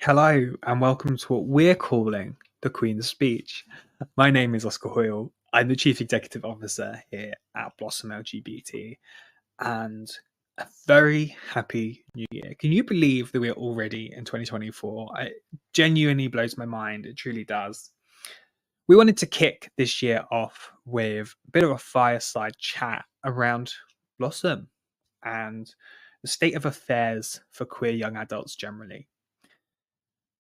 Hello, and welcome to what we're calling the Queen's Speech. My name is Oscar Hoyle. I'm the Chief Executive Officer here at Blossom LGBT, and a very happy new year. Can you believe that we're already in 2024? It genuinely blows my mind. It truly does. We wanted to kick this year off with a bit of a fireside chat around Blossom and the state of affairs for queer young adults generally.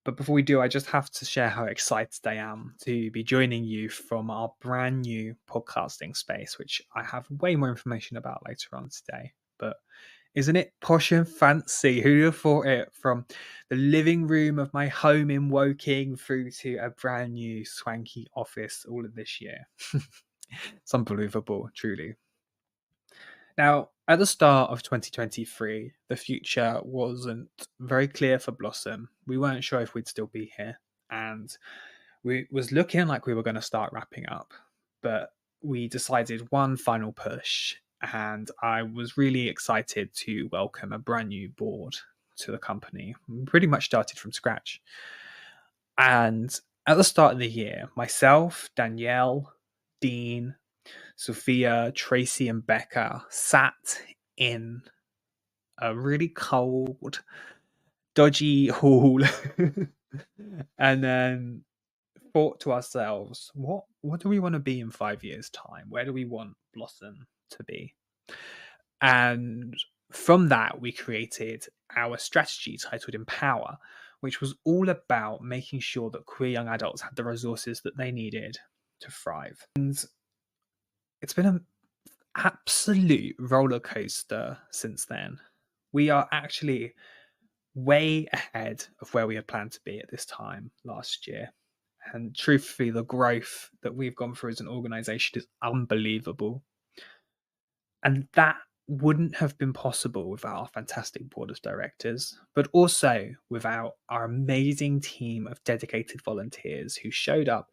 But before we do, I just have to share how excited I am to be joining you from our brand new podcasting space, which I have way more information about later on today. But isn't it posh and fancy? Who'd have thought it? From the living room of my home in Woking through to a brand new swanky office all of this year. It's unbelievable, truly. Now, at the start of 2023, the future wasn't very clear for Blossom. We weren't sure if we'd still be here, and we was looking like we were going to start wrapping up. But we decided one final push, and I was really excited to welcome a brand new board to the company. We pretty much started from scratch. And at the start of the year, myself, Danielle, Dean, Sophia, Tracy, and Becca sat in a really cold, dodgy hall and then thought to ourselves, what do we want to be in 5 years' time? Where do we want Blossom to be? And from that, we created our strategy titled Empower, which was all about making sure that queer young adults had the resources that they needed to thrive. And it's been an absolute roller coaster since then. We are actually way ahead of where we had planned to be at this time last year. And truthfully, the growth that we've gone through as an organization is unbelievable. And that wouldn't have been possible without our fantastic board of directors, but also without our amazing team of dedicated volunteers who showed up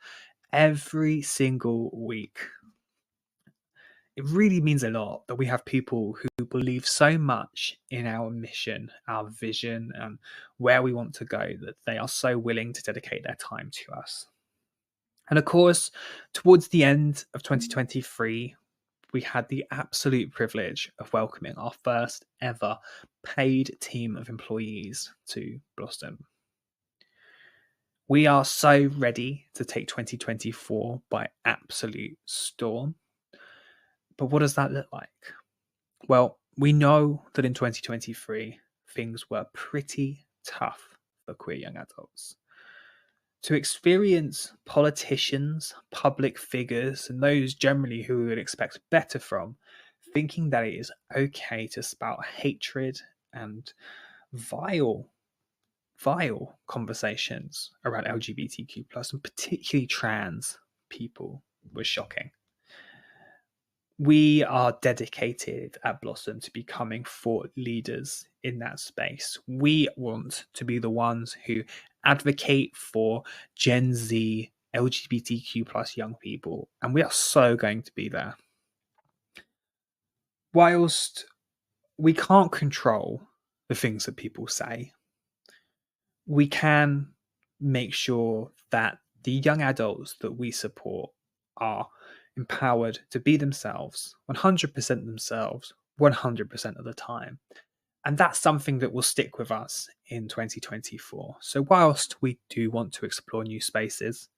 every single week. It really means a lot that we have people who believe so much in our mission, our vision, and where we want to go that they are so willing to dedicate their time to us. And of course, towards the end of 2023, we had the absolute privilege of welcoming our first ever paid team of employees to Blossom. We are so ready to take 2024 by absolute storm. But what does that look like? Well, we know that in 2023, things were pretty tough for queer young adults. To experience politicians, public figures, and those generally who we would expect better from, thinking that it is okay to spout hatred and vile conversations around LGBTQ+, and particularly trans people, was shocking. We are dedicated at Blossom to becoming thought leaders in that space. We want to be the ones who advocate for Gen Z, LGBTQ+ young people, and we are so going to be there. Whilst we can't control the things that people say, we can make sure that the young adults that we support are empowered to be themselves, 100% themselves, 100% of the time. And that's something that will stick with us in 2024. So whilst we do want to explore new spaces,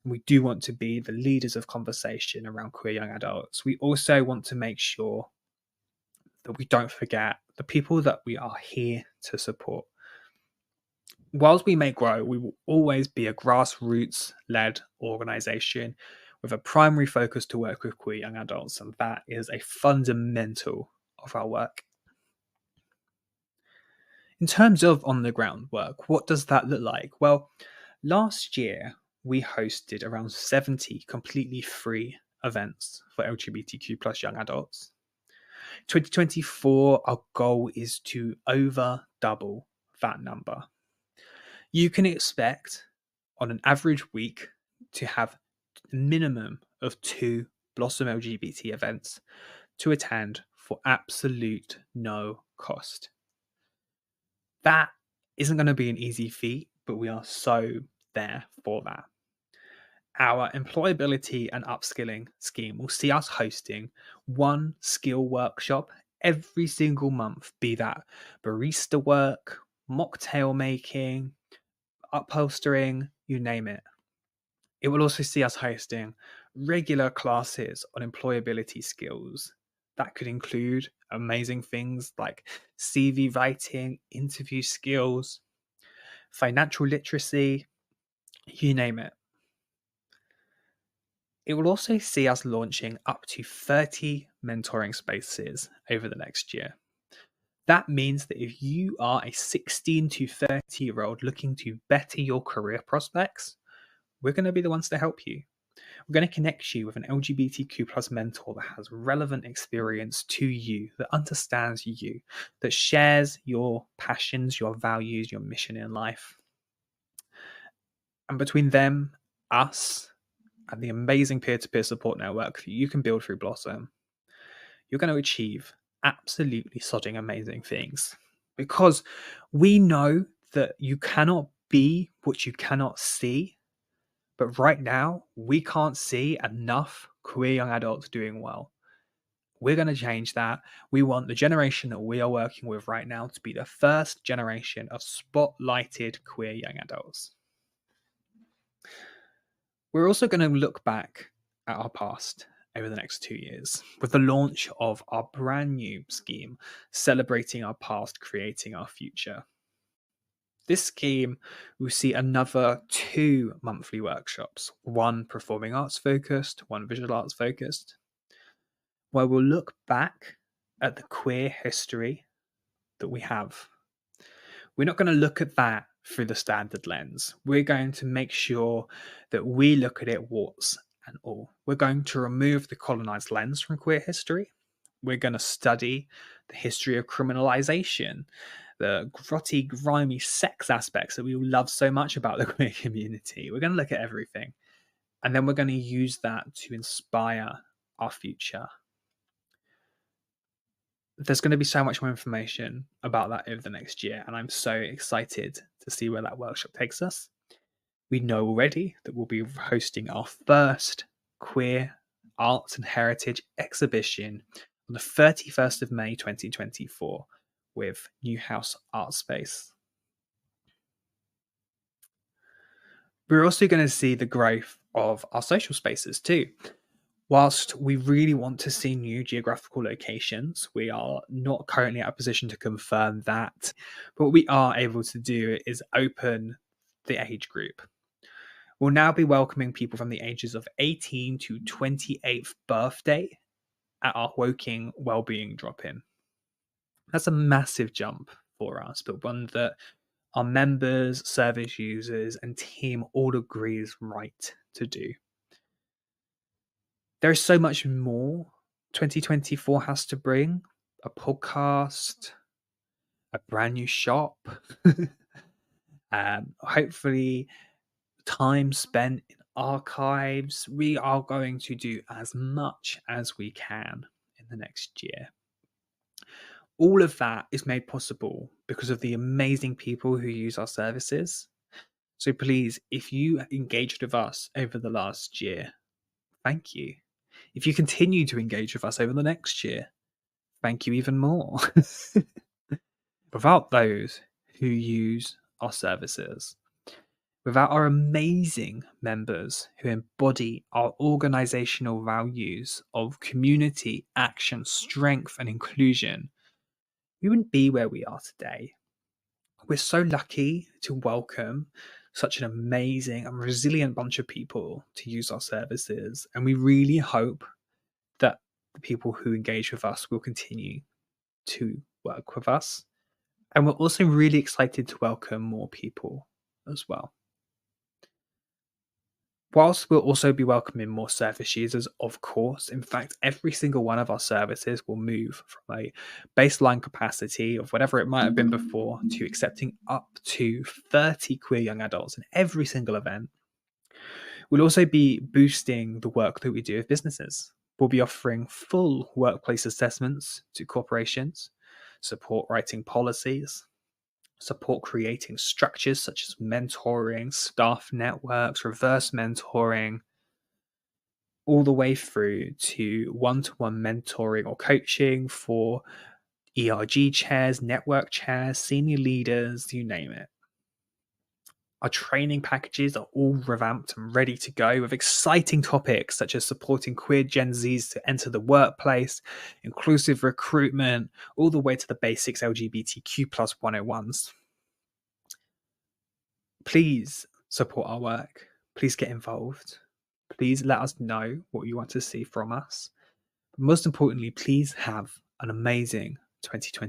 we do want to be the leaders of conversation around queer young adults, we also want to make sure that we don't forget the people that we are here to support. Whilst we may grow, we will always be a grassroots-led organisation with a primary focus to work with queer young adults, and that is a fundamental of our work. In terms of on-the-ground work, what does that look like? Well, last year, we hosted around 70 completely free events for LGBTQ+ young adults. 2024, our goal is to over double that number. You can expect, on an average week, to have a minimum of 2 Blossom LGBT events to attend for absolute no cost. That isn't going to be an easy feat, but we are so there for that. Our employability and upskilling scheme will see us hosting one skill workshop every single month, be that barista work, mocktail making, upholstering, you name it. It will also see us hosting regular classes on employability skills. That could include amazing things like CV writing, interview skills, financial literacy, you name it. It will also see us launching up to 30 mentoring spaces over the next year. That means that if you are a 16 to 30-year-old looking to better your career prospects, we're going to be the ones to help you. We're going to connect you with an LGBTQ plus mentor that has relevant experience to you, that understands you, that shares your passions, your values, your mission in life. And between them, us, and the amazing peer-to-peer support network that you can build through Blossom, you're going to achieve absolutely sodding amazing things. Because we know that you cannot be what you cannot see. But right now, we can't see enough queer young adults doing well. We're going to change that. We want the generation that we are working with right now to be the first generation of spotlighted queer young adults. We're also going to look back at our past over the next 2 years with the launch of our brand new scheme, Celebrating Our Past, Creating Our Future. This scheme will see another 2 monthly workshops, one performing arts focused, one visual arts focused, where we'll look back at the queer history that we have. We're not going to look at that through the standard lens. We're going to make sure that we look at it warts and all. We're going to remove the colonized lens from queer history. We're going to study the history of criminalization, the grotty, grimy sex aspects that we all love so much about the queer community. We're going to look at everything. And then we're going to use that to inspire our future. There's going to be so much more information about that over the next year, and I'm so excited to see where that workshop takes us. We know already that we'll be hosting our first queer arts and heritage exhibition on the 31st of May 2024 with Newhouse Art Space. We're also going to see the growth of our social spaces too. Whilst we really want to see new geographical locations, we are not currently at a position to confirm that. But what we are able to do is open the age group. We'll now be welcoming people from the ages of 18 to 28th birthday at our Woking Wellbeing drop-in. That's a massive jump for us, but one that our members, service users, and team all agree is right to do. There is so much more 2024 has to bring. A podcast, a brand new shop, hopefully time spent in archives. We are going to do as much as we can in the next year. All of that is made possible because of the amazing people who use our services. So please, if you engaged with us over the last year, thank you. If you continue to engage with us over the next year, thank you even more. Without those who use our services, without our amazing members who embody our organizational values of community, action, strength, and inclusion, we wouldn't be where we are today. We're so lucky to welcome such an amazing and resilient bunch of people to use our services, and we really hope that the people who engage with us will continue to work with us. And we're also really excited to welcome more people as well. Whilst we'll also be welcoming more service users, of course. In fact, every single one of our services will move from a baseline capacity of whatever it might have been before to accepting up to 30 queer young adults in every single event. We'll also be boosting the work that we do with businesses. We'll be offering full workplace assessments to corporations, support writing policies, support creating structures such as mentoring, staff networks, reverse mentoring, all the way through to one-to-one mentoring or coaching for ERG chairs, network chairs, senior leaders, you name it. Our training packages are all revamped and ready to go with exciting topics such as supporting queer Gen Zs to enter the workplace, inclusive recruitment, all the way to the basics LGBTQ plus 101s. Please support our work. Please get involved. Please let us know what you want to see from us. Most importantly, please have an amazing 2020.